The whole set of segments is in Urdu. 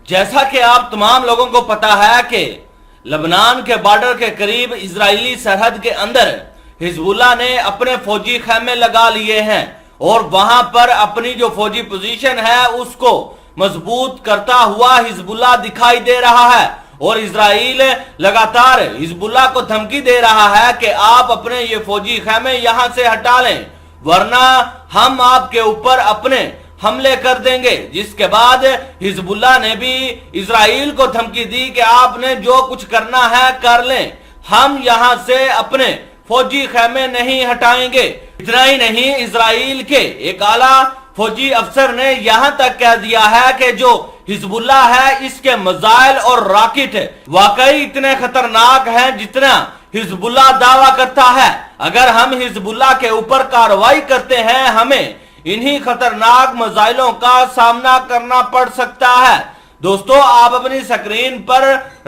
جیسا کہ آپ تمام لوگوں کو پتا ہے کہ لبنان کے بارڈر کے قریب اسرائیلی سرحد کے اندر حزب اللہ نے اپنے فوجی خیمے لگا لیے ہیں اور وہاں پر اپنی جو فوجی پوزیشن ہے اس کو مضبوط کرتا ہوا حزب اللہ دکھائی دے رہا ہے، اور اسرائیل لگاتار حزب اللہ کو دھمکی دے رہا ہے کہ آپ اپنے یہ فوجی خیمے یہاں سے ہٹا لیں ورنہ ہم آپ کے اوپر اپنے حملے کر دیں گے، جس کے بعد حزب اللہ نے بھی اسرائیل کو دھمکی دی کہ آپ نے جو کچھ کرنا ہے کر لیں، ہم یہاں سے اپنے فوجی خیمے نہیں ہٹائیں گے۔ اتنا ہی نہیں، اسرائیل کے ایک اعلیٰ فوجی افسر نے یہاں تک کہہ دیا ہے کہ جو حزب اللہ ہے اس کے میزائل اور راکٹ واقعی اتنے خطرناک ہیں جتنا حزب اللہ دعویٰ کرتا ہے۔ اگر ہم حزب اللہ کے اوپر کارروائی کرتے ہیں ہمیں انہی خطرناک میزائلوں کا سامنا کرنا پڑ سکتا ہے۔ دوستو، آپ اپنی سکرین پر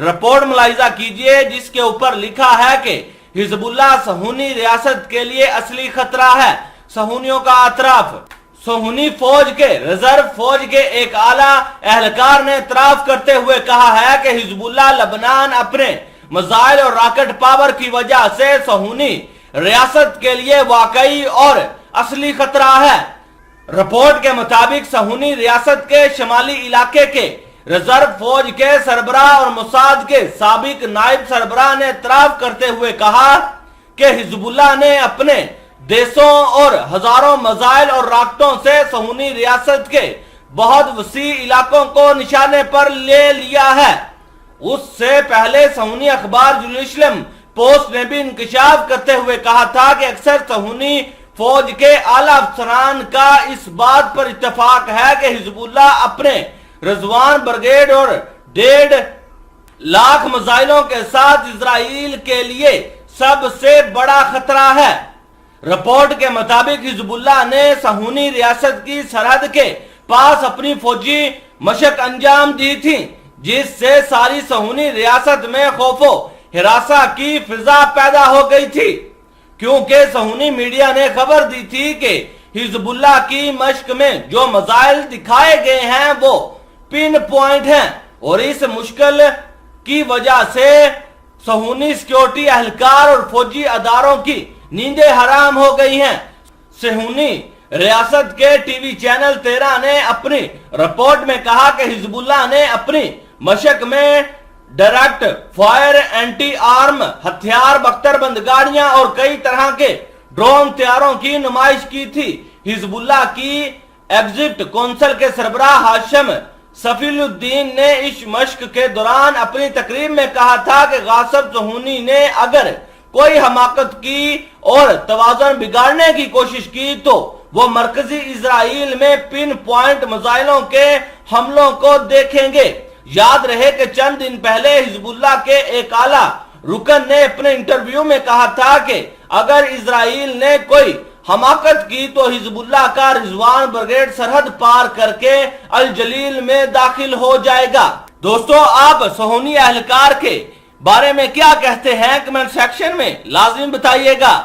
رپورٹ ملاحظہ کیجئے جس کے اوپر لکھا ہے کہ حزب اللہ صہیونی ریاست کے لیے اصلی خطرہ ہے۔ صہیونیوں کا اعتراف۔ صہیونی فوج کے ریزرو فوج کے ایک اعلیٰ اہلکار نے اعتراف کرتے ہوئے کہا ہے کہ حزب اللہ لبنان اپنے میزائل اور راکٹ پاور کی وجہ سے صہیونی ریاست کے لیے واقعی اور اصلی خطرہ ہے۔ رپورٹ کے مطابق صہیونی ریاست کے شمالی علاقے کے ریزرو فوج کے سربراہ اور موساد کے سابق نائب سربراہ نے اعتراف کرتے ہوئے کہا کہ حزب اللہ نے اپنے دیسوں اور ہزاروں میزائل اور راکٹوں سے صہیونی ریاست کے بہت وسیع علاقوں کو نشانے پر لے لیا ہے۔ اس سے پہلے صہیونی اخبار جیروسلم پوسٹ نے بھی انکشاف کرتے ہوئے کہا تھا کہ اکثر صہیونی فوج کے اعلیٰ افسران کا اس بات پر اتفاق ہے کہ حزب اللہ اپنے رضوان بریگیڈ اور 1.5 لاکھ میزائلوں کے ساتھ اسرائیل کے لیے سب سے بڑا خطرہ ہے۔ رپورٹ کے مطابق حزب اللہ نے صہیونی ریاست کی سرحد کے پاس اپنی فوجی مشق انجام دی تھی جس سے ساری صہیونی ریاست میں خوف و ہراساں کی فضا پیدا ہو گئی تھی، کیونکہ صہیونی میڈیا نے خبر دی تھی کہ حزب اللہ کی مشق میں جو میزائل دکھائے گئے ہیں وہ پن پوائنٹ ہیں، اور اس مشکل کی وجہ سے صہیونی سیکیورٹی اہلکار اور فوجی اداروں کی نیندیں حرام ہو گئی ہیں۔ صہیونی ریاست کے ٹی وی چینل 13 نے اپنی رپورٹ میں کہا کہ حزب اللہ نے اپنی مشق میں ڈائریکٹ فائر اینٹی آرم ہتھیار بختر بند گاڑیاں اور کئی طرح کے ڈرون طیاروں کی نمائش کی تھی۔ حزب اللہ کی ایگزٹ کونسل کے سربراہ ہاشم صفی الدین نے اس مشق کے دوران اپنی تقریر میں کہا تھا کہ غاصب صہیونی نے اگر کوئی حماقت کی اور توازن بگاڑنے کی کوشش کی تو وہ مرکزی اسرائیل میں پن پوائنٹ میزائلوں کے حملوں کو دیکھیں گے۔ یاد رہے کہ چند دن پہلے حزب اللہ کے ایک اعلیٰ رکن نے اپنے انٹرویو میں کہا تھا کہ اگر اسرائیل نے کوئی حماقت کی تو حزب اللہ کا رضوان بریگیڈ سرحد پار کر کے الجلیل میں داخل ہو جائے گا۔ دوستو، آپ صہیونی اہلکار کے بارے میں کیا کہتے ہیں کمنٹ سیکشن میں لازم بتائیے گا۔